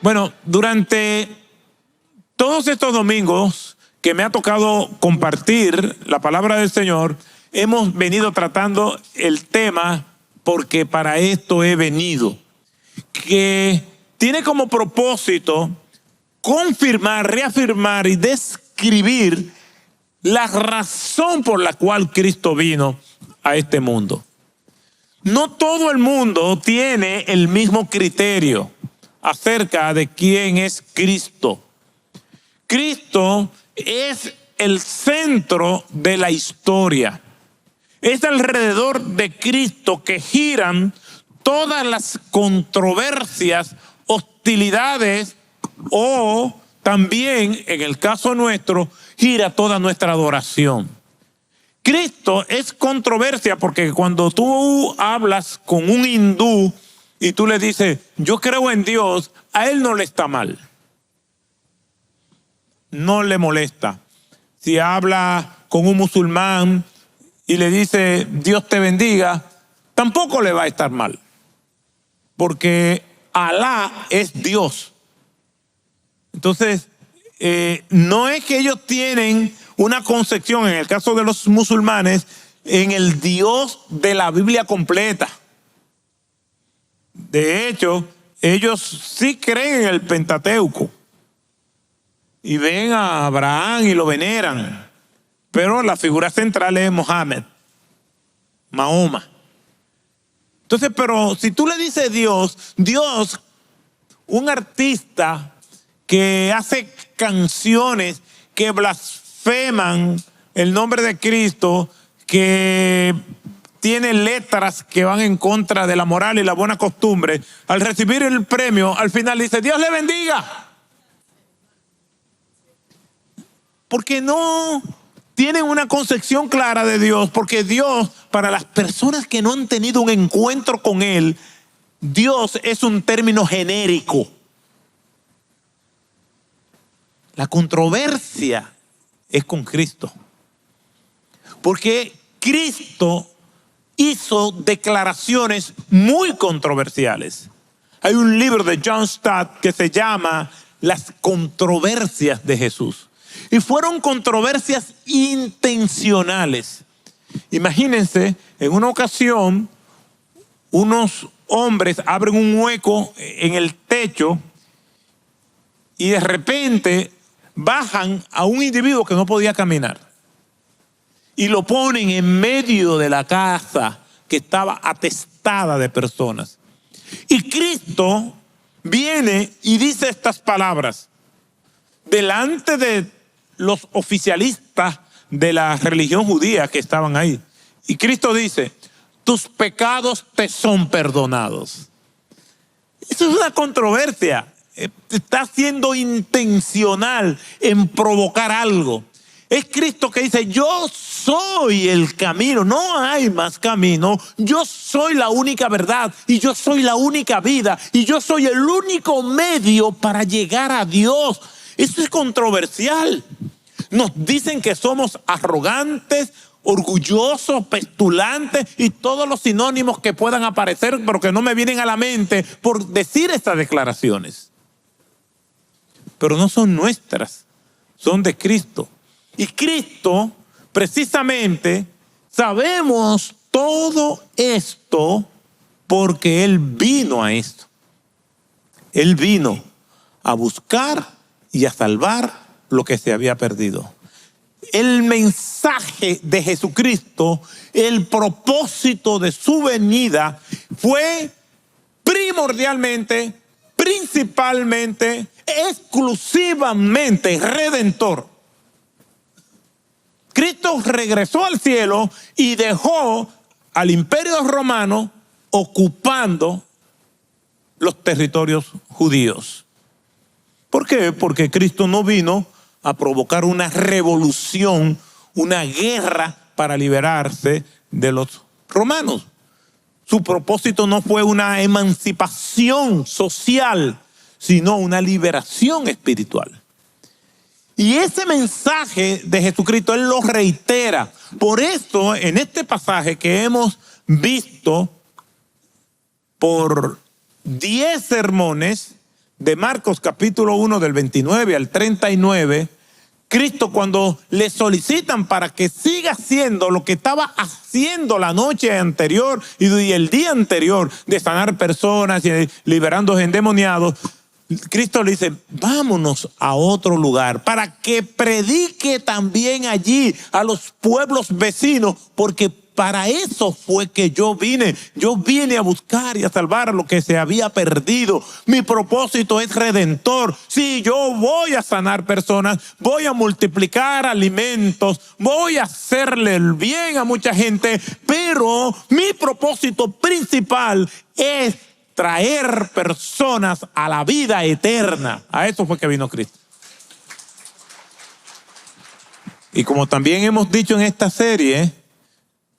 Bueno, durante todos estos domingos que me ha tocado compartir la palabra del Señor, hemos venido tratando el tema porque para esto he venido, que tiene como propósito confirmar, reafirmar y describir la razón por la cual Cristo vino a este mundo. No todo el mundo tiene el mismo criterio acerca de quién es Cristo. Cristo es el centro de la historia. Es alrededor de Cristo que giran todas las controversias, hostilidades o también, en el caso nuestro, gira toda nuestra adoración. Cristo es controversia porque cuando tú hablas con un hindú y tú le dices, yo creo en Dios, a él no le está mal. No le molesta. Si habla con un musulmán y le dice, Dios te bendiga, tampoco le va a estar mal. Porque Alá es Dios. Entonces, no es que ellos tienen una concepción, en el caso de los musulmanes, en el Dios de la Biblia completa. De hecho, ellos sí creen en el Pentateuco y ven a Abraham y lo veneran, pero la figura central es Mohammed, Mahoma. Entonces, pero si tú le dices Dios, un artista que hace canciones que blasfeman el nombre de Cristo, que tiene letras que van en contra de la moral y la buena costumbre, al recibir el premio, al final dice, Dios le bendiga. Porque no tienen una concepción clara de Dios, porque Dios, para las personas que no han tenido un encuentro con Él, Dios es un término genérico. La controversia es con Cristo. Porque Cristo hizo declaraciones muy controversiales. Hay un libro de John Stott que se llama Las controversias de Jesús. Y fueron controversias intencionales. Imagínense, en una ocasión, unos hombres abren un hueco en el techo y de repente bajan a un individuo que no podía caminar y lo ponen en medio de la casa que estaba atestada de personas. Y Cristo viene y dice estas palabras delante de los oficialistas de la religión judía que estaban ahí. Y Cristo dice, tus pecados te son perdonados. Eso es una controversia. Está siendo intencional en provocar algo. Es Cristo que dice, yo soy el camino, no hay más camino. Yo soy la única verdad y yo soy la única vida y yo soy el único medio para llegar a Dios. Eso es controversial. Nos dicen que somos arrogantes, orgullosos, pestulantes y todos los sinónimos que puedan aparecer, pero que no me vienen a la mente por decir estas declaraciones. Pero no son nuestras, son de Cristo. Y Cristo, precisamente, sabemos todo esto porque Él vino a esto. Él vino a buscar y a salvar lo que se había perdido. El mensaje de Jesucristo, el propósito de su venida fue primordialmente, principalmente, exclusivamente redentor. Cristo regresó al cielo y dejó al imperio romano ocupando los territorios judíos. ¿Por qué? Porque Cristo no vino a provocar una revolución, una guerra para liberarse de los romanos. Su propósito no fue una emancipación social, sino una liberación espiritual. Y ese mensaje de Jesucristo, Él lo reitera. Por eso, en este pasaje que hemos visto por 10 sermones, de Marcos capítulo 1 del 29 al 39, Cristo, cuando le solicitan para que siga haciendo lo que estaba haciendo la noche anterior y el día anterior de sanar personas y liberando endemoniados, Cristo le dice, vámonos a otro lugar para que predique también allí a los pueblos vecinos, porque para eso fue que yo vine. Yo vine a buscar y a salvar lo que se había perdido. Mi propósito es redentor. Sí, yo voy a sanar personas, voy a multiplicar alimentos, voy a hacerle el bien a mucha gente, pero mi propósito principal es traer personas a la vida eterna. A eso fue que vino Cristo. Y como también hemos dicho en esta serie,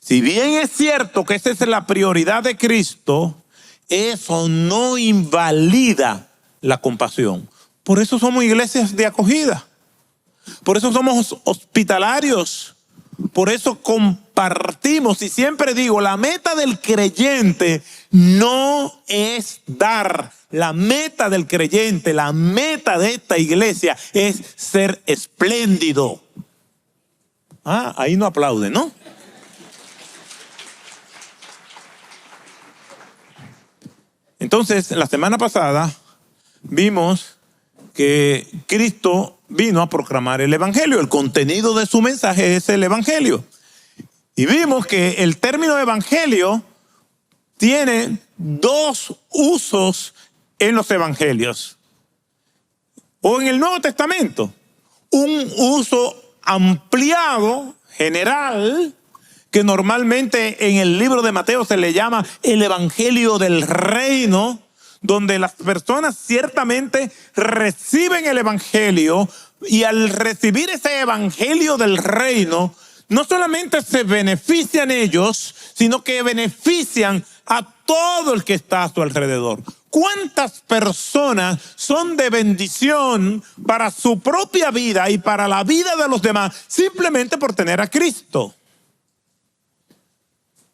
si bien es cierto que esa es la prioridad de Cristo, eso no invalida la compasión. Por eso somos iglesias de acogida. Por eso somos hospitalarios. Por eso compartimos. Y siempre digo, la meta del creyente no es dar. La meta del creyente, la meta de esta iglesia es ser espléndido. Ahí no aplauden, ¿no? Entonces, la semana pasada vimos que Cristo vino a proclamar el evangelio. El contenido de su mensaje es el evangelio. Y vimos que el término evangelio tiene dos usos en los evangelios o en el Nuevo Testamento. Un uso ampliado, general, que normalmente en el libro de Mateo se le llama el evangelio del reino, donde las personas ciertamente reciben el evangelio, y al recibir ese evangelio del reino, no solamente se benefician ellos, sino que benefician a todo el que está a su alrededor. ¿Cuántas personas son de bendición para su propia vida y para la vida de los demás simplemente por tener a Cristo?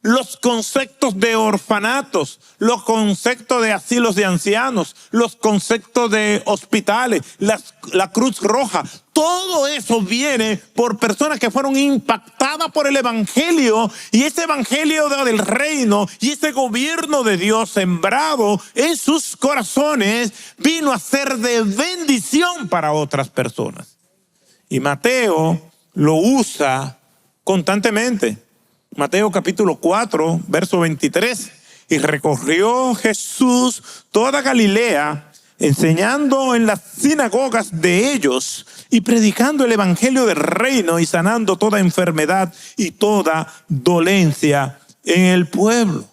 Los conceptos de orfanatos, los conceptos de asilos de ancianos, los conceptos de hospitales, la Cruz Roja, todo eso viene por personas que fueron impactadas por el evangelio, y ese evangelio del reino y ese gobierno de Dios sembrado en sus corazones vino a ser de bendición para otras personas. Y Mateo lo usa constantemente. Mateo capítulo 4, verso 23. Y recorrió Jesús toda Galilea, enseñando en las sinagogas de ellos y predicando el evangelio del reino y sanando toda enfermedad y toda dolencia en el pueblo.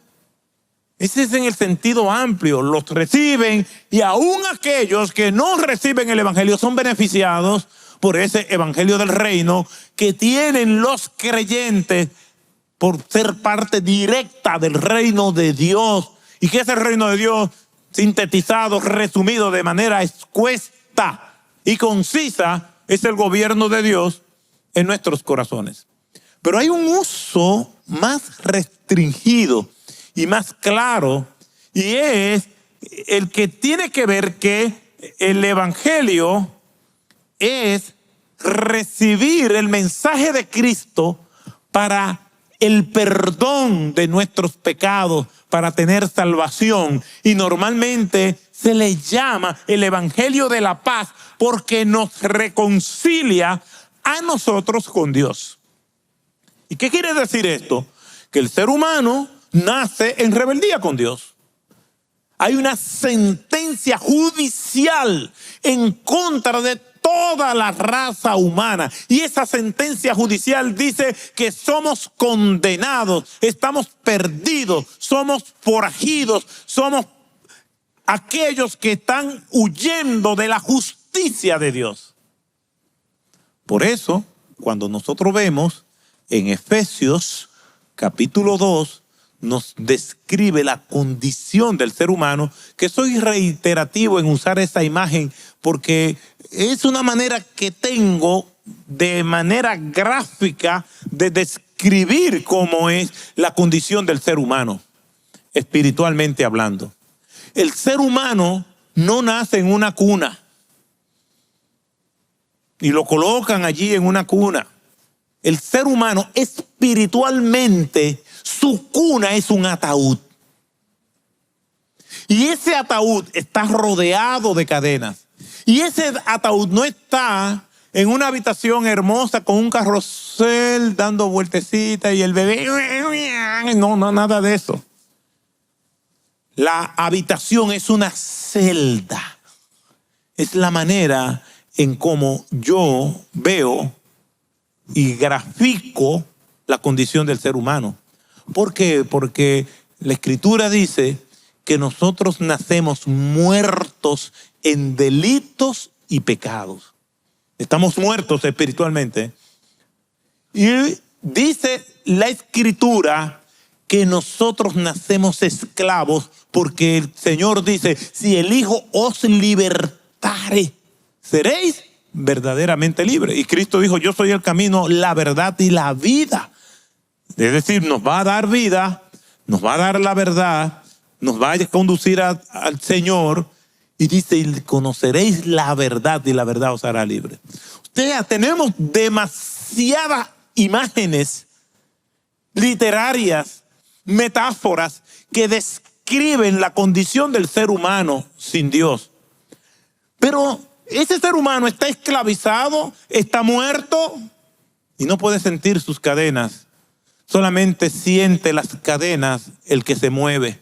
Ese es en el sentido amplio. Los reciben, y aún aquellos que no reciben el evangelio son beneficiados por ese evangelio del reino que tienen los creyentes por ser parte directa del reino de Dios. ¿Y qué es el reino de Dios? Sintetizado, resumido de manera escueta y concisa, es el gobierno de Dios en nuestros corazones. Pero hay un uso más restringido y más claro, y es el que tiene que ver que el evangelio es recibir el mensaje de Cristo para el perdón de nuestros pecados, para tener salvación. Y normalmente se le llama el evangelio de la paz porque nos reconcilia a nosotros con Dios. ¿Y qué quiere decir esto? Que el ser humano nace en rebeldía con Dios. Hay una sentencia judicial en contra de toda la raza humana, y esa sentencia judicial dice que somos condenados, estamos perdidos, somos forajidos, somos aquellos que están huyendo de la justicia de Dios. Por eso, cuando nosotros vemos en Efesios capítulo 2, nos describe la condición del ser humano, que soy reiterativo en usar esa imagen porque es una manera que tengo de manera gráfica de describir cómo es la condición del ser humano, espiritualmente hablando. El ser humano no nace en una cuna y lo colocan allí en una cuna. El ser humano espiritualmente, su cuna es un ataúd. Y ese ataúd está rodeado de cadenas. Y ese ataúd no está en una habitación hermosa con un carrusel dando vueltecitas y el bebé. No, nada de eso. La habitación es una celda. Es la manera en cómo yo veo y grafico la condición del ser humano. ¿Por qué? Porque la Escritura dice que nosotros nacemos muertos en delitos y pecados. Estamos muertos espiritualmente. Y dice la Escritura que nosotros nacemos esclavos porque el Señor dice, si el Hijo os libertare, seréis verdaderamente libres. Y Cristo dijo, yo soy el camino, la verdad y la vida. Es decir, nos va a dar vida, nos va a dar la verdad, nos va a conducir al Señor. Y dice, y conoceréis la verdad y la verdad os hará libre. Tenemos demasiadas imágenes literarias, metáforas que describen la condición del ser humano sin Dios. Pero ese ser humano está esclavizado, está muerto y no puede sentir sus cadenas. Solamente siente las cadenas el que se mueve.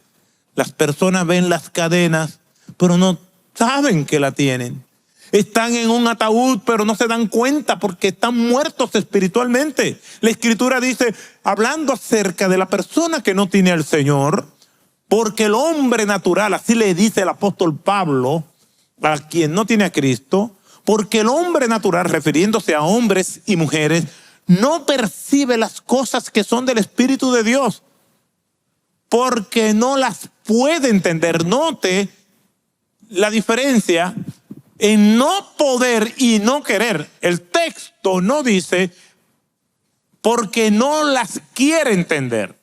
Las personas ven las cadenas, pero no saben que la tienen. Están en un ataúd, pero no se dan cuenta porque están muertos espiritualmente. La Escritura dice, hablando acerca de la persona que no tiene al Señor, porque el hombre natural, así le dice el apóstol Pablo, a quien no tiene a Cristo, porque el hombre natural, refiriéndose a hombres y mujeres, no percibe las cosas que son del Espíritu de Dios, porque no las puede entender. Note la diferencia en no poder y no querer. El texto no dice porque no las quiere entender,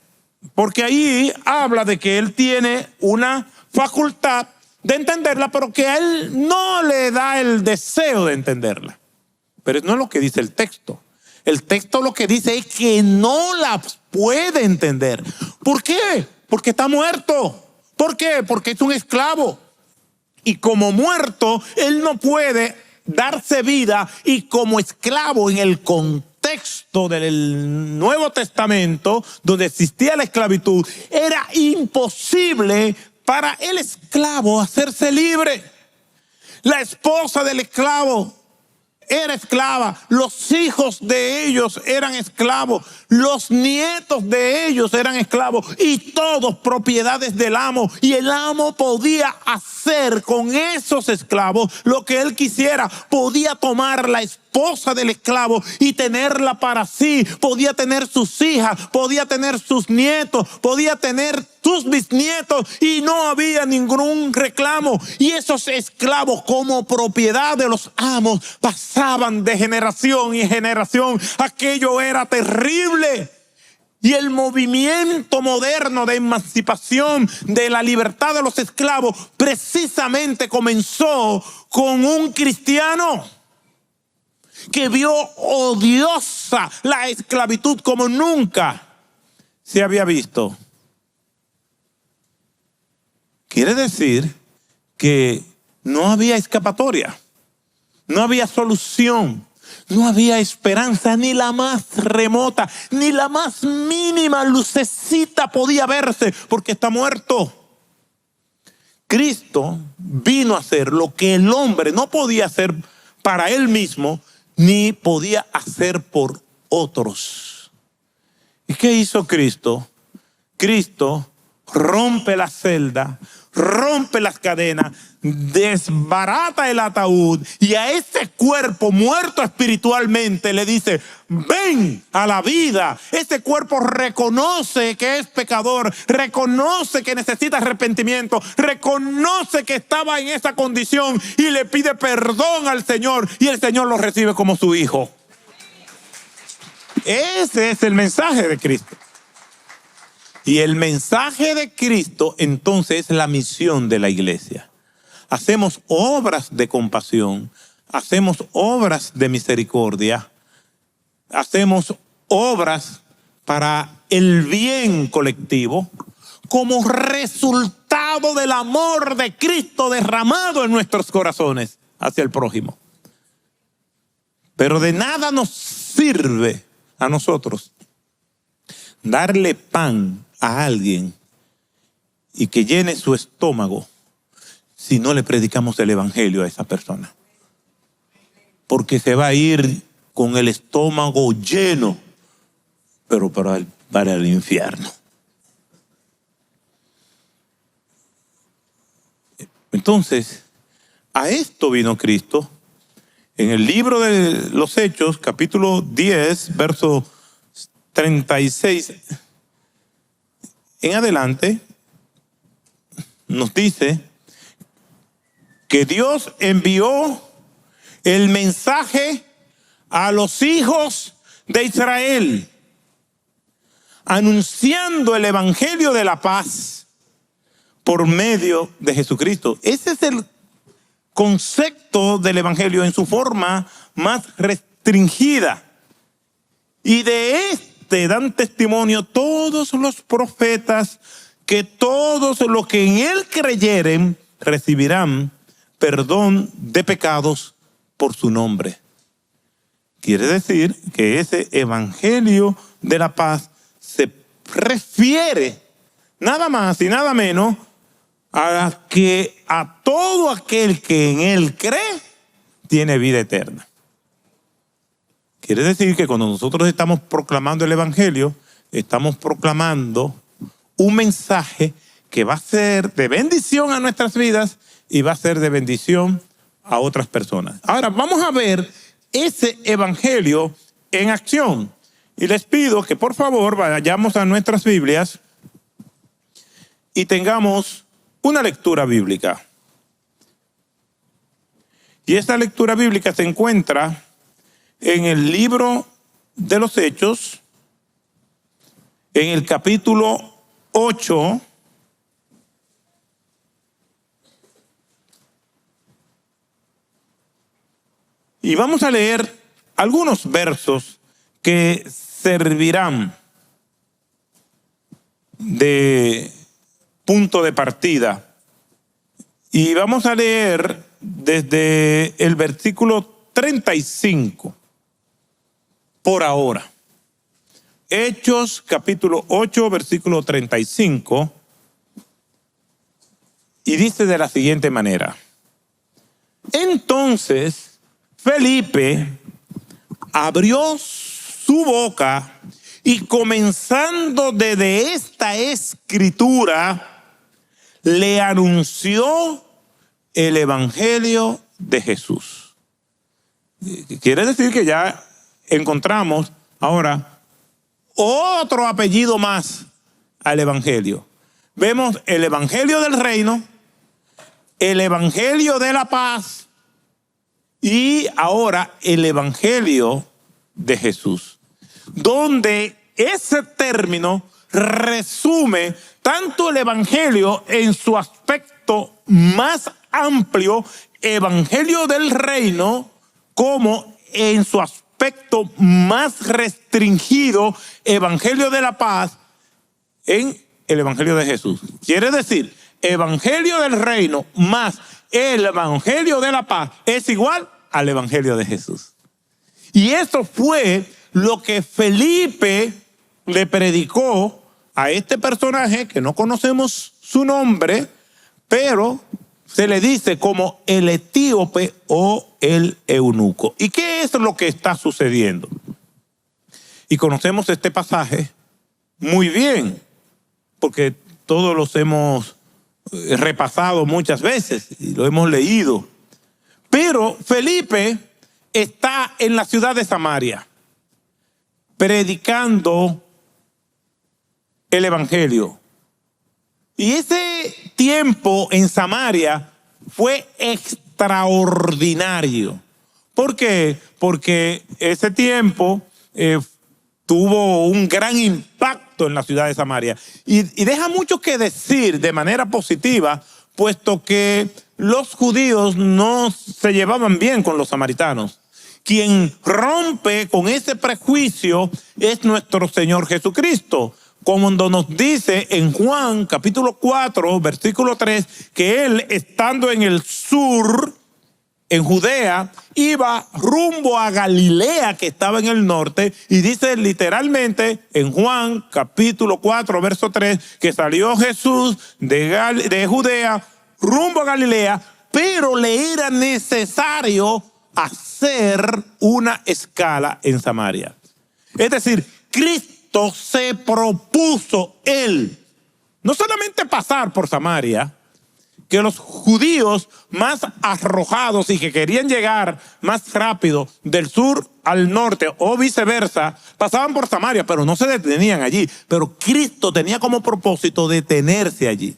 porque ahí habla de que él tiene una facultad de entenderla, pero que a él no le da el deseo de entenderla. Pero no es lo que dice el texto. El texto lo que dice es que no las puede entender. ¿Por qué? Porque está muerto. ¿Por qué? Porque es un esclavo. Y como muerto, él no puede darse vida. Y como esclavo, en el contexto del Nuevo Testamento, donde existía la esclavitud, era imposible para el esclavo hacerse libre. La esposa del esclavo era esclava, los hijos de ellos eran esclavos, los nietos de ellos eran esclavos y todos propiedades del amo. Y el amo podía hacer con esos esclavos lo que él quisiera. Podía tomar la esposa del esclavo y tenerla para sí. Podía tener sus hijas, podía tener sus nietos, podía tener sus bisnietos y no había ningún reclamo. Y esos esclavos, como propiedad de los amos, pasaban de generación en generación. Aquello era terrible. Y el movimiento moderno de emancipación de la libertad de los esclavos precisamente comenzó con un cristiano que vio odiosa la esclavitud como nunca se había visto. Quiere decir que no había escapatoria, no había solución, no había esperanza, ni la más remota, ni la más mínima lucecita podía verse, porque está muerto. Cristo vino a hacer lo que el hombre no podía hacer para él mismo, ni podía hacer por otros. ¿Y qué hizo Cristo? Cristo rompe la celda, rompe las cadenas, desbarata el ataúd y a ese cuerpo muerto espiritualmente le dice, ven a la vida. Ese cuerpo reconoce que es pecador, reconoce que necesita arrepentimiento, reconoce que estaba en esa condición y le pide perdón al Señor y el Señor lo recibe como su hijo. Ese es el mensaje de Cristo. Y el mensaje de Cristo entonces es la misión de la iglesia. hacemos obras de compasión, hacemos obras de misericordia, hacemos obras para el bien colectivo, como resultado del amor de Cristo derramado en nuestros corazones hacia el prójimo. Pero de nada nos sirve a nosotros darle pan a alguien y que llene su estómago si no le predicamos el evangelio a esa persona. Porque se va a ir con el estómago lleno, pero para el infierno. Entonces, a esto vino Cristo. En el libro de los Hechos, capítulo 10, verso 36 en adelante, nos dice que Dios envió el mensaje a los hijos de Israel, anunciando el evangelio de la paz por medio de Jesucristo. Ese es el concepto del evangelio en su forma más restringida. Y de este dan testimonio todos los profetas, que todos los que en él creyeren recibirán perdón de pecados por su nombre. Quiere decir que ese evangelio de la paz se refiere nada más y nada menos a que a todo aquel que en él cree tiene vida eterna. Quiere decir que cuando nosotros estamos proclamando el evangelio, estamos proclamando un mensaje que va a ser de bendición a nuestras vidas y va a ser de bendición a otras personas. Ahora vamos a ver ese evangelio en acción. Y les pido que por favor vayamos a nuestras Biblias y tengamos una lectura bíblica. Y esta lectura bíblica se encuentra en el libro de los Hechos, en el capítulo 8, y vamos a leer algunos versos que servirán de punto de partida. Y vamos a leer desde el versículo 35 por ahora. Hechos capítulo 8, versículo 35. Y dice de la siguiente manera: entonces Felipe abrió su boca y comenzando desde esta escritura, le anunció el evangelio de Jesús. Quiere decir que ya encontramos ahora otro apellido más al evangelio. Vemos el evangelio del reino, el evangelio de la paz y ahora el evangelio de Jesús, donde ese término resume tanto el evangelio en su aspecto más amplio, evangelio del reino, como en su aspecto más restringido, evangelio de la paz, en el evangelio de Jesús. Quiere decir, evangelio del reino más el evangelio de la paz es igual al evangelio de Jesús. Y eso fue lo que Felipe le predicó a este personaje que no conocemos su nombre, pero se le dice como el etíope o el eunuco. ¿Y qué es lo que está sucediendo? Y conocemos este pasaje muy bien, porque todos los hemos repasado muchas veces y lo hemos leído. Pero Felipe está en la ciudad de Samaria predicando el evangelio. Y ese tiempo en Samaria fue extraordinario. ¿Por qué? Porque ese tiempo tuvo un gran impacto en la ciudad de Samaria. Y deja mucho que decir de manera positiva, puesto que los judíos no se llevaban bien con los samaritanos. Quien rompe con ese prejuicio es nuestro Señor Jesucristo. Cuando nos dice en Juan capítulo 4, versículo 3, que Él, estando en el sur, en Judea, iba rumbo a Galilea, que estaba en el norte, y dice literalmente en Juan capítulo 4, verso 3, que salió Jesús de Judea rumbo a Galilea, pero le era necesario hacer una escala en Samaria. Es decir, Cristo se propuso Él no solamente pasar por Samaria, que los judíos más arrojados y que querían llegar más rápido del sur al norte o viceversa, pasaban por Samaria, pero no se detenían allí. Pero Cristo tenía como propósito detenerse allí.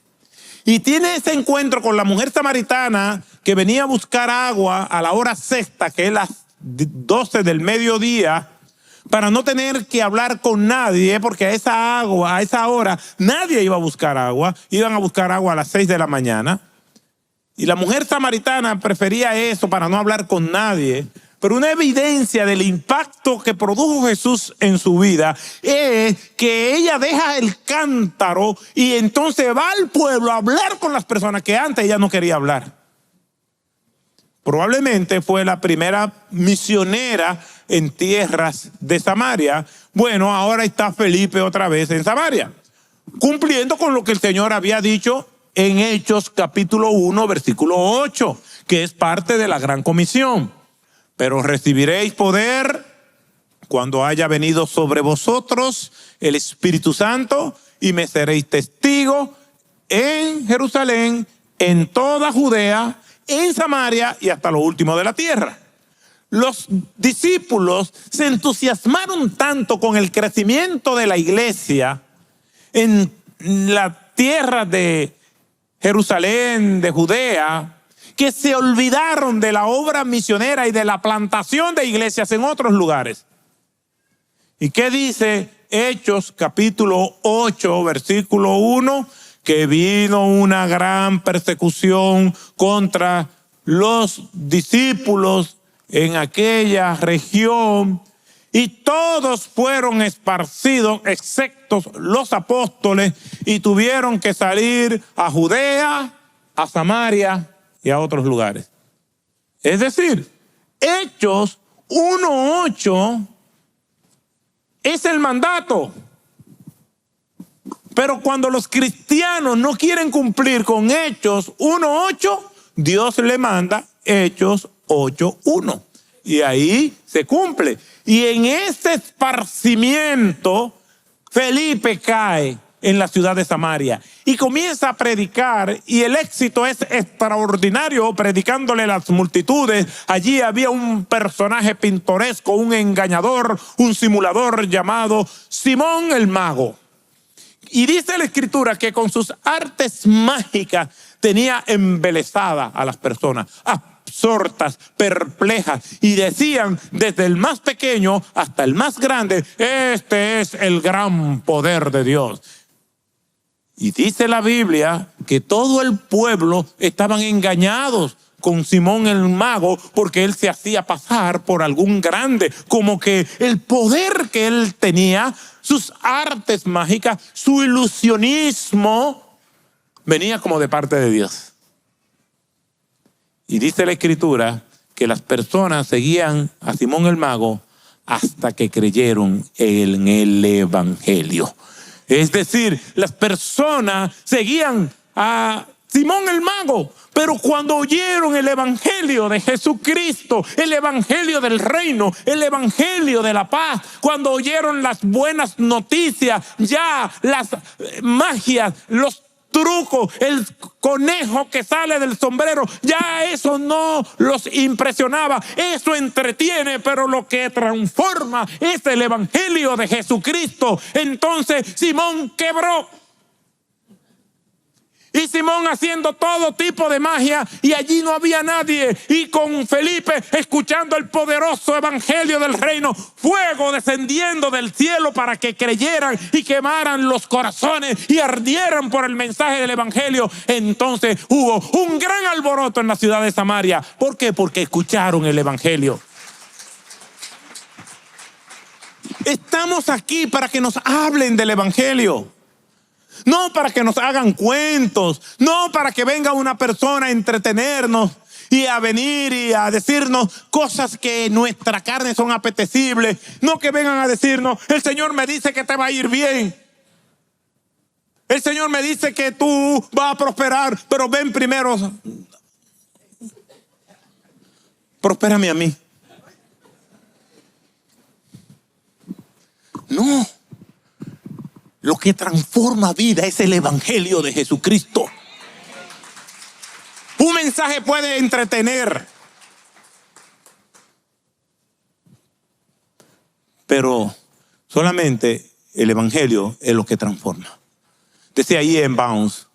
Y tiene ese encuentro con la mujer samaritana que venía a buscar agua a la hora sexta, que es las 12 del mediodía, para no tener que hablar con nadie, porque a esa hora, nadie iba a buscar agua. Iban a buscar agua a las 6 de la mañana. Y la mujer samaritana prefería eso para no hablar con nadie. Pero una evidencia del impacto que produjo Jesús en su vida es que ella deja el cántaro y entonces va al pueblo a hablar con las personas que antes ella no quería hablar. Probablemente fue la primera misionera en tierras de Samaria. Bueno, ahora está Felipe otra vez en Samaria, cumpliendo con lo que el Señor había dicho en Hechos capítulo 1, versículo 8, que es parte de la gran comisión. Pero recibiréis poder cuando haya venido sobre vosotros el Espíritu Santo y me seréis testigo en Jerusalén, en toda Judea, en Samaria y hasta lo último de la tierra. Los discípulos se entusiasmaron tanto con el crecimiento de la iglesia en la tierra de Jerusalén, de Judea, que se olvidaron de la obra misionera y de la plantación de iglesias en otros lugares. ¿Y qué dice Hechos capítulo 8, versículo 1? Que vino una gran persecución contra los discípulos en aquella región y todos fueron esparcidos excepto los apóstoles y tuvieron que salir a Judea, a Samaria y a otros lugares. Es decir, Hechos 1:8 es el mandato. Pero cuando los cristianos no quieren cumplir con Hechos 1:8, Dios le manda Hechos 8:1. Y ahí se cumple. Y en ese esparcimiento, Felipe cae en la ciudad de Samaria y comienza a predicar, y el éxito es extraordinario predicándole a las multitudes. Allí había un personaje pintoresco, un engañador, un simulador llamado Simón el Mago. Y dice la Escritura que con sus artes mágicas tenía embelesada a las personas, absortas, perplejas, y decían desde el más pequeño hasta el más grande: este es el gran poder de Dios. Y dice la Biblia que todo el pueblo estaban engañados con Simón el Mago, porque él se hacía pasar por algún grande, como que el poder que él tenía, sus artes mágicas, su ilusionismo, venía como de parte de Dios. Y dice la Escritura que las personas seguían a Simón el Mago hasta que creyeron en el Evangelio. Es decir, las personas seguían a Simón el Mago, pero cuando oyeron el Evangelio de Jesucristo, el Evangelio del reino, el Evangelio de la paz, cuando oyeron las buenas noticias, ya las magias, los trucos, el conejo que sale del sombrero, ya eso no los impresionaba. Eso entretiene, pero lo que transforma es el Evangelio de Jesucristo. Entonces Simón quebró. Y Simón haciendo todo tipo de magia, y allí no había nadie. Y con Felipe escuchando el poderoso evangelio del reino, fuego descendiendo del cielo para que creyeran y quemaran los corazones y ardieran por el mensaje del evangelio. Entonces hubo un gran alboroto en la ciudad de Samaria. ¿Por qué? Porque escucharon el evangelio. Estamos aquí para que nos hablen del evangelio. No para que nos hagan cuentos, no para que venga una persona a entretenernos y a venir y a decirnos cosas que en nuestra carne son apetecibles. No que vengan a decirnos, el Señor me dice que te va a ir bien. El Señor me dice que tú vas a prosperar, pero ven primero, prospérame a mí. No. Lo que transforma vida es el evangelio de Jesucristo. Un mensaje puede entretener, pero solamente el evangelio es lo que transforma. Decía ahí en Bounds,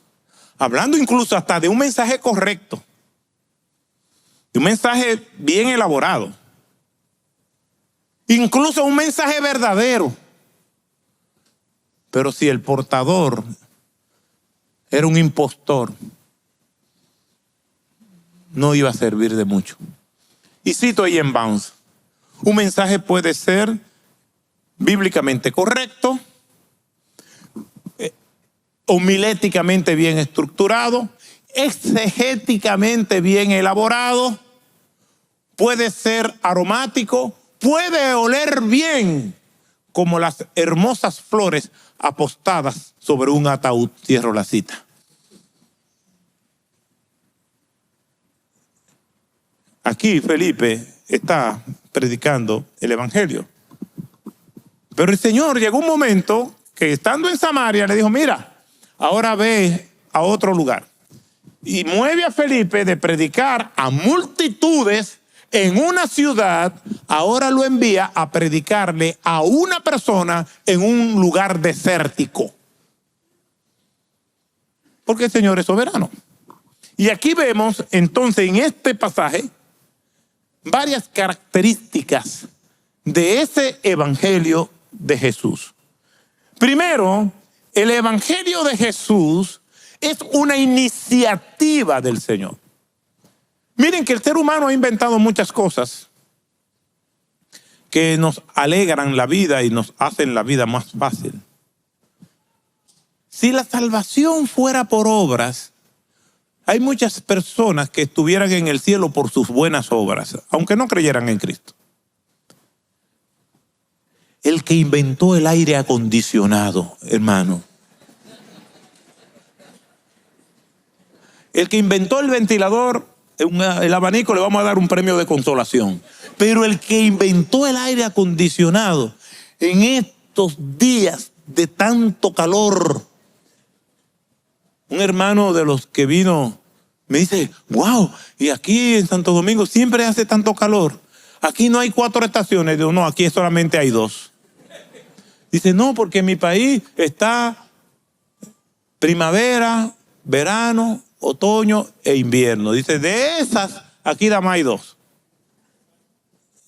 hablando incluso hasta de un mensaje correcto, de un mensaje bien elaborado, incluso un mensaje verdadero. Pero si el portador era un impostor, no iba a servir de mucho. Y cito ahí en Bounds, un mensaje puede ser bíblicamente correcto, homiléticamente bien estructurado, exegéticamente bien elaborado, puede ser aromático, puede oler bien, como las hermosas flores apostadas sobre un ataúd. Cierro la cita. Aquí Felipe está predicando el evangelio. Pero el Señor llegó un momento que estando en Samaria le dijo, mira, ahora ve a otro lugar. Y mueve a Felipe de predicar a multitudes en una ciudad, ahora lo envía a predicarle a una persona en un lugar desértico. Porque el Señor es soberano. Y aquí vemos entonces en este pasaje varias características de ese evangelio de Jesús. Primero, el evangelio de Jesús es una iniciativa del Señor. Miren que el ser humano ha inventado muchas cosas que nos alegran la vida y nos hacen la vida más fácil. Si la salvación fuera por obras, hay muchas personas que estuvieran en el cielo por sus buenas obras, aunque no creyeran en Cristo. El que inventó el aire acondicionado, hermano. El que inventó el ventilador, el abanico, le vamos a dar un premio de consolación. Pero el que inventó el aire acondicionado en estos días de tanto calor, un hermano de los que vino me dice, wow, y aquí en Santo Domingo siempre hace tanto calor. Aquí no hay 4 estaciones. Digo, no, aquí solamente hay 2. Dice, no, porque en mi país está primavera, verano, otoño e invierno. Dice, de esas, aquí nada más hay 2.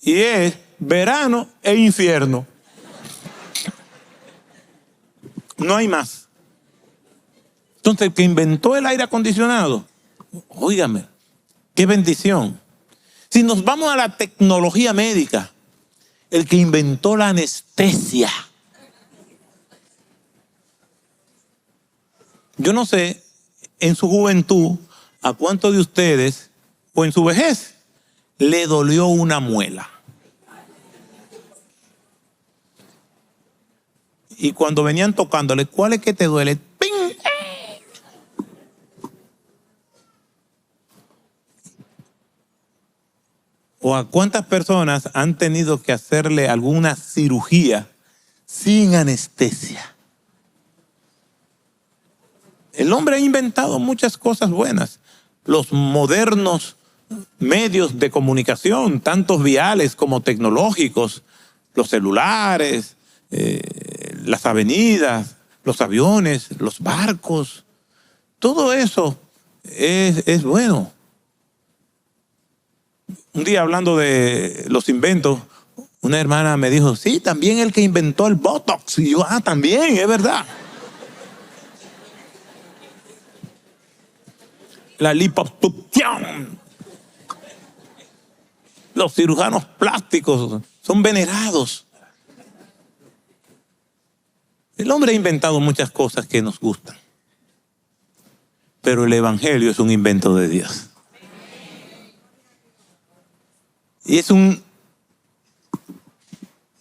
Y es verano e infierno. No hay más. Entonces, el que inventó el aire acondicionado, óigame, qué bendición. Si nos vamos a la tecnología médica, el que inventó la anestesia. Yo no sé, en su juventud, ¿a cuántos de ustedes, o en su vejez, le dolió una muela? Y cuando venían tocándole, ¿cuál es que te duele? ¡Ping! ¿O a cuántas personas han tenido que hacerle alguna cirugía sin anestesia? El hombre ha inventado muchas cosas buenas. Los modernos medios de comunicación, tantos viales como tecnológicos, los celulares, las avenidas, los aviones, los barcos, Todo eso es bueno. Un día hablando de los inventos, una hermana me dijo, sí, también el que inventó el Botox. Y yo, también, es verdad. La liposucción. Los cirujanos plásticos son venerados. El hombre ha inventado muchas cosas que nos gustan. Pero el evangelio es un invento de Dios. Y es un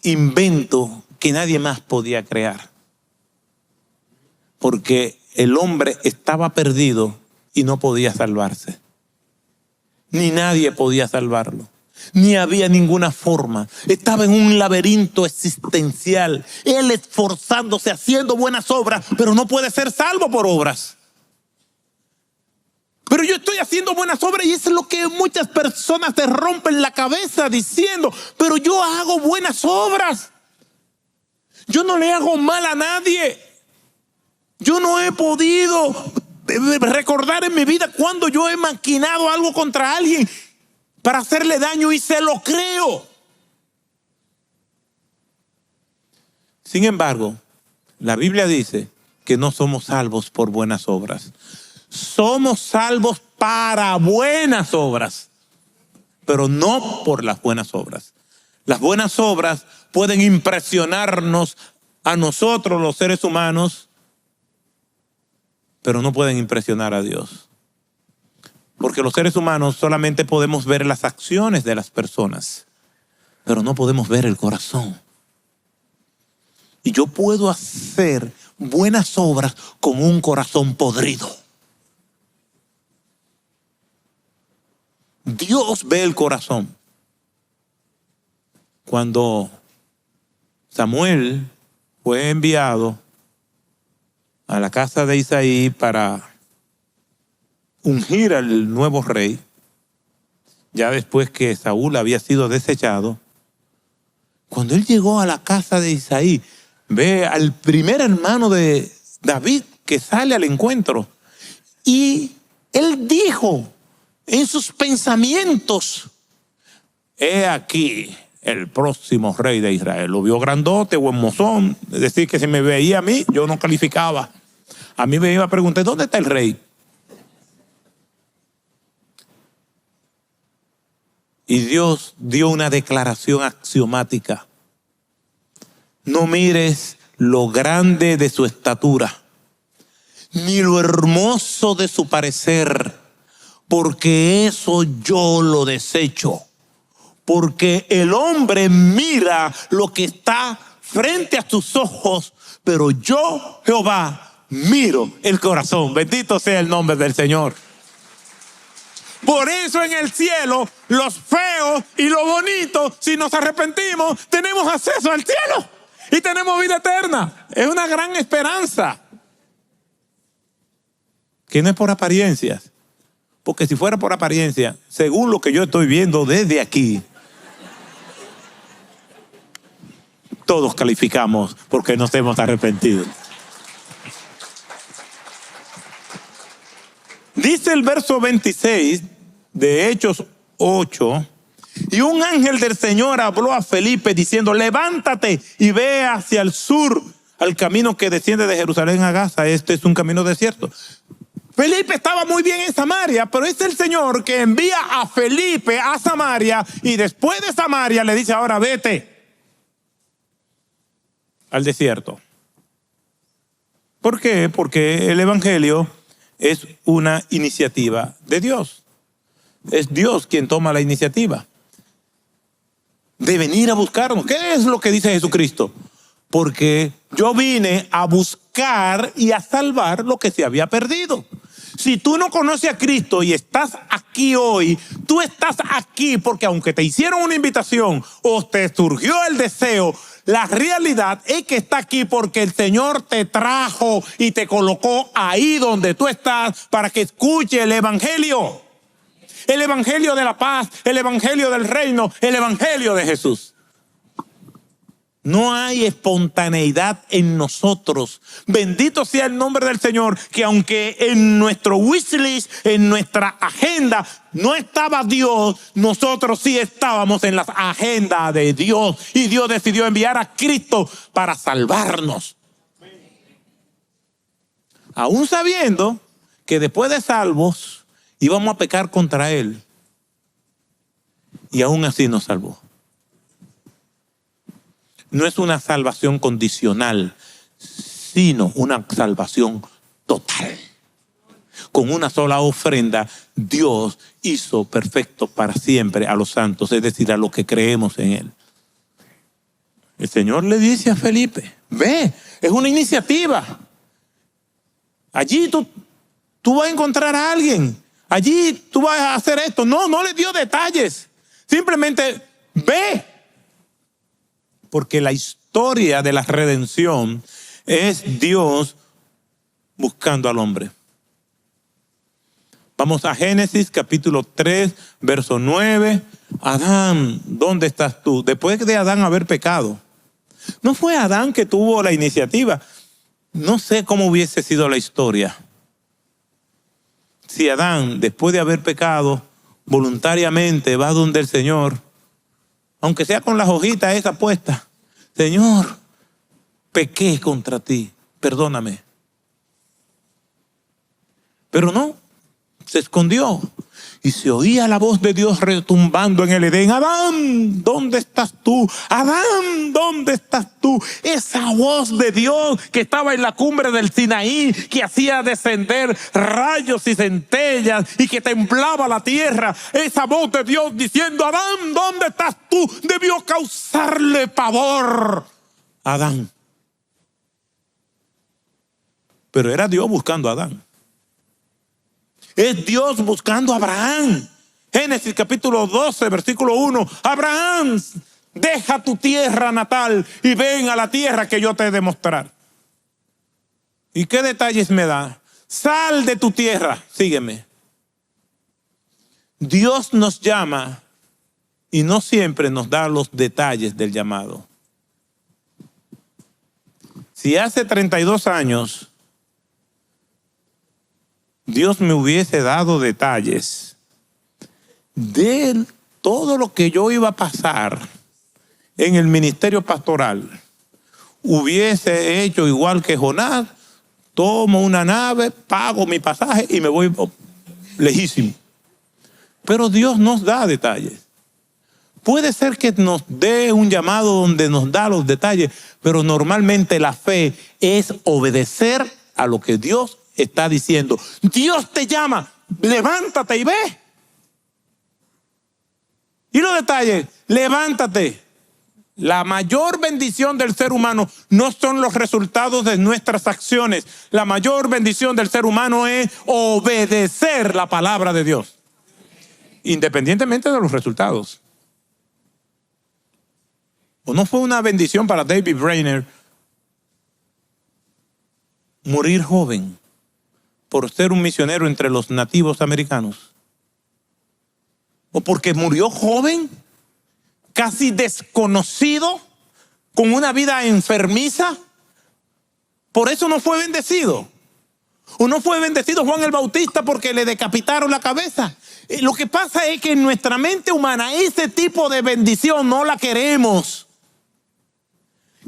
invento que nadie más podía crear. Porque el hombre estaba perdido y no podía salvarse. Ni nadie podía salvarlo. Ni había ninguna forma. Estaba en un laberinto existencial. Él esforzándose, haciendo buenas obras, pero no puede ser salvo por obras. Pero yo estoy haciendo buenas obras y eso es lo que muchas personas se rompen la cabeza diciendo, pero yo hago buenas obras. Yo no le hago mal a nadie. Yo no he podido recordar en mi vida cuando yo he maquinado algo contra alguien para hacerle daño y se lo creo. Sin embargo, la Biblia dice que no somos salvos por buenas obras. Somos salvos para buenas obras, pero no por las buenas obras. Las buenas obras pueden impresionarnos a nosotros los seres humanos, pero no pueden impresionar a Dios. Porque los seres humanos solamente podemos ver las acciones de las personas, pero no podemos ver el corazón. Y yo puedo hacer buenas obras con un corazón podrido. Dios ve el corazón. Cuando Samuel fue enviado a la casa de Isaí para ungir al nuevo rey, ya después que Saúl había sido desechado, cuando él llegó a la casa de Isaí, ve al primer hermano de David que sale al encuentro. Y él dijo en sus pensamientos, he aquí el próximo rey de Israel. Lo vio grandote, buen mozón, es decir, que si me veía a mí, yo no calificaba. A mí me iba a preguntar, ¿dónde está el rey? Y Dios dio una declaración axiomática. No mires lo grande de su estatura, ni lo hermoso de su parecer, porque eso yo lo desecho. Porque el hombre mira lo que está frente a sus ojos, pero yo, Jehová, miro el corazón. Bendito sea el nombre del Señor. Por eso en el cielo, los feos y los bonitos, si nos arrepentimos, tenemos acceso al cielo y tenemos vida eterna. Es una gran esperanza. Que no es por apariencias. Porque si fuera por apariencia, según lo que yo estoy viendo desde aquí, todos calificamos porque nos hemos arrepentido. Dice el verso 26 de Hechos 8, y un ángel del Señor habló a Felipe diciendo, levántate y ve hacia el sur, al camino que desciende de Jerusalén a Gaza. Este es un camino desierto. Felipe estaba muy bien en Samaria, pero es el Señor que envía a Felipe a Samaria y después de Samaria le dice, ahora vete al desierto. ¿Por qué? Porque el evangelio es una iniciativa de Dios. Es Dios quien toma la iniciativa de venir a buscarnos. ¿Qué es lo que dice Jesucristo? Porque yo vine a buscar y a salvar lo que se había perdido. Si tú no conoces a Cristo y estás aquí hoy, tú estás aquí porque aunque te hicieron una invitación o te surgió el deseo, la realidad es que está aquí porque el Señor te trajo y te colocó ahí donde tú estás para que escuche el evangelio. El evangelio de la paz, el evangelio del reino, el evangelio de Jesús. No hay espontaneidad en nosotros. Bendito sea el nombre del Señor, que aunque en nuestro wishlist, en nuestra agenda, no estaba Dios, nosotros sí estábamos en la agenda de Dios. Y Dios decidió enviar a Cristo para salvarnos. Aún sabiendo que después de salvos íbamos a pecar contra Él. Y aún así nos salvó. No es una salvación condicional, sino una salvación total. Con una sola ofrenda, Dios hizo perfecto para siempre a los santos, es decir, a los que creemos en Él. El Señor le dice a Felipe, ve, es una iniciativa. Allí tú vas a encontrar a alguien. Allí tú vas a hacer esto. No le dio detalles. Simplemente ve. Porque la historia de la redención es Dios buscando al hombre. Vamos a Génesis capítulo 3, verso 9. Adán, ¿dónde estás tú? Después de Adán haber pecado. No fue Adán que tuvo la iniciativa. No sé cómo hubiese sido la historia. Si Adán, después de haber pecado, voluntariamente va donde el Señor, aunque sea con las hojitas esa puesta. Señor, pequé contra ti, perdóname. Pero no, se escondió. Y se oía la voz de Dios retumbando en el Edén. Adán, ¿dónde estás tú? Adán, ¿dónde estás tú? Esa voz de Dios que estaba en la cumbre del Sinaí, que hacía descender rayos y centellas y que temblaba la tierra. Esa voz de Dios diciendo, Adán, ¿dónde estás tú? Debió causarle pavor a Adán. Pero era Dios buscando a Adán. Es Dios buscando a Abraham. Génesis capítulo 12, versículo 1. Abraham, deja tu tierra natal y ven a la tierra que yo te he de mostrar. ¿Y qué detalles me da? Sal de tu tierra, sígueme. Dios nos llama y no siempre nos da los detalles del llamado. Si hace 32 años Dios me hubiese dado detalles de todo lo que yo iba a pasar en el ministerio pastoral, hubiese hecho igual que Jonás, tomo una nave, pago mi pasaje y me voy lejísimo. Pero Dios nos da detalles. Puede ser que nos dé un llamado donde nos da los detalles, pero normalmente la fe es obedecer a lo que Dios está diciendo. Dios te llama, levántate y ve. Y los detalles, levántate. La mayor bendición del ser humano no son los resultados de nuestras acciones. La mayor bendición del ser humano es obedecer la palabra de Dios, independientemente de los resultados. ¿O no fue una bendición para David Brainerd morir joven por ser un misionero entre los nativos americanos? ¿O porque murió joven, casi desconocido, con una vida enfermiza? Por eso no fue bendecido. ¿O no fue bendecido Juan el Bautista porque le decapitaron la cabeza? Lo que pasa es que en nuestra mente humana ese tipo de bendición no la queremos.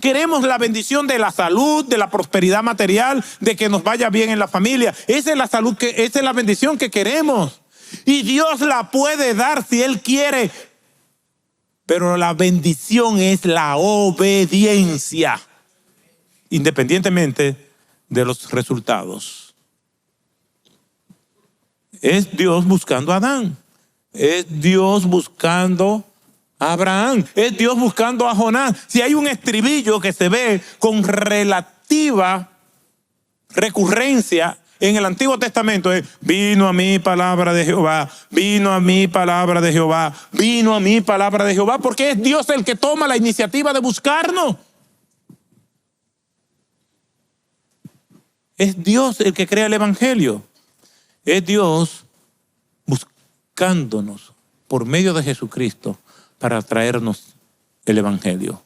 Queremos la bendición de la salud, de la prosperidad material, de que nos vaya bien en la familia. Esa es la salud, esa es la bendición que queremos. Y Dios la puede dar si Él quiere. Pero la bendición es la obediencia, independientemente de los resultados. Es Dios buscando a Adán. Es Dios buscando a Abraham. Es Dios buscando a Jonás. Si hay un estribillo que se ve con relativa recurrencia en el Antiguo Testamento, es: vino a mí palabra de Jehová, vino a mí palabra de Jehová, vino a mí palabra de Jehová, porque es Dios el que toma la iniciativa de buscarnos. Es Dios el que crea el evangelio. Es Dios buscándonos por medio de Jesucristo para traernos el evangelio.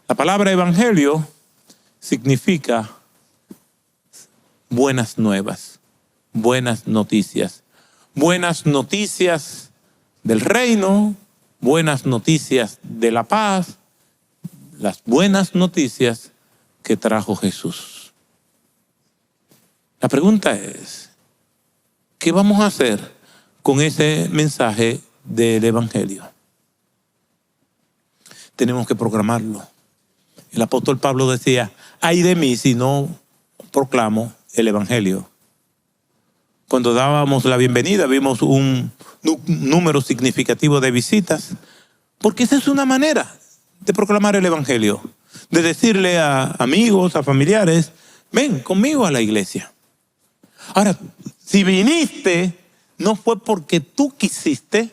La palabra evangelio significa buenas nuevas, buenas noticias. Buenas noticias del reino, buenas noticias de la paz, las buenas noticias que trajo Jesús. La pregunta es, ¿qué vamos a hacer con ese mensaje del evangelio? Tenemos que proclamarlo. El apóstol Pablo decía, ay de mí si no proclamo el evangelio. Cuando dábamos la bienvenida vimos un número significativo de visitas, porque esa es una manera de proclamar el evangelio, de decirle a amigos, a familiares, ven conmigo a la iglesia. Ahora, si viniste, no fue porque tú quisiste,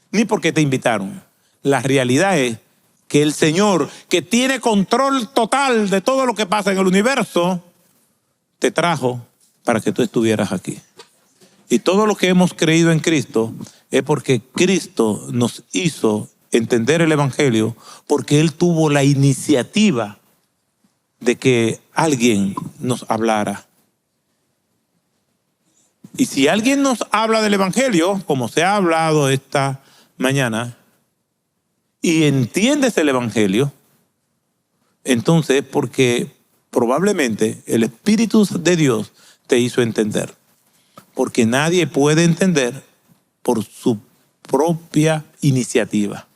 ni porque te invitaron. La realidad es que el Señor, que tiene control total de todo lo que pasa en el universo, te trajo para que tú estuvieras aquí. Y todo lo que hemos creído en Cristo es porque Cristo nos hizo entender el evangelio, porque Él tuvo la iniciativa de que alguien nos hablara. Y si alguien nos habla del evangelio, como se ha hablado esta mañana, y entiendes el evangelio, entonces es porque probablemente el Espíritu de Dios te hizo entender. Porque nadie puede entender por su propia iniciativa.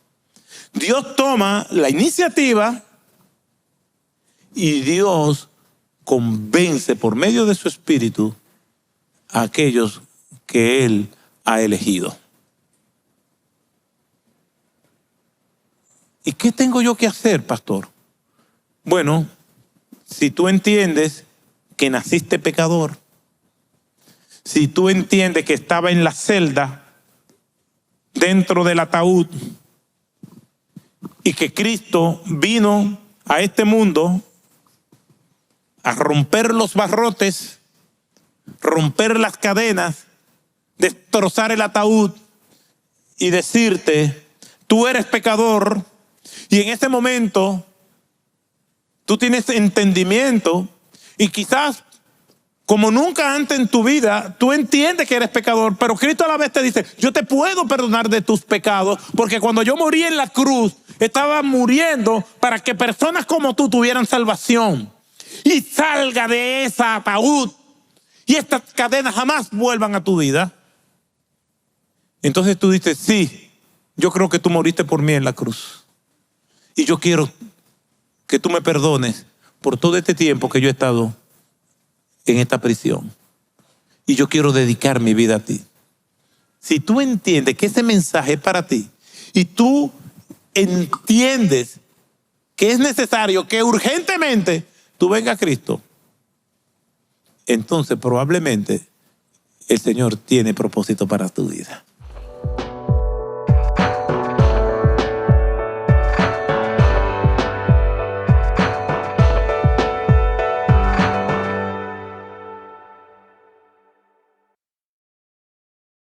Dios toma la iniciativa y Dios convence por medio de su Espíritu a aquellos que Él ha elegido. ¿Y qué tengo yo que hacer, pastor? Bueno, si tú entiendes que naciste pecador, si tú entiendes que estaba en la celda, dentro del ataúd, y que Cristo vino a este mundo a romper los barrotes, romper las cadenas, destrozar el ataúd y decirte, tú eres pecador, y en ese momento tú tienes entendimiento y quizás como nunca antes en tu vida, tú entiendes que eres pecador, pero Cristo a la vez te dice, yo te puedo perdonar de tus pecados, porque cuando yo morí en la cruz, estaba muriendo para que personas como tú tuvieran salvación. Y salga de esa ataúd, y estas cadenas jamás vuelvan a tu vida. Entonces tú dices, sí, yo creo que tú moriste por mí en la cruz. Y yo quiero que tú me perdones por todo este tiempo que yo he estado en esta prisión. Y yo quiero dedicar mi vida a ti. Si tú entiendes que ese mensaje es para ti y tú entiendes que es necesario que urgentemente tú vengas a Cristo, entonces probablemente el Señor tiene propósito para tu vida.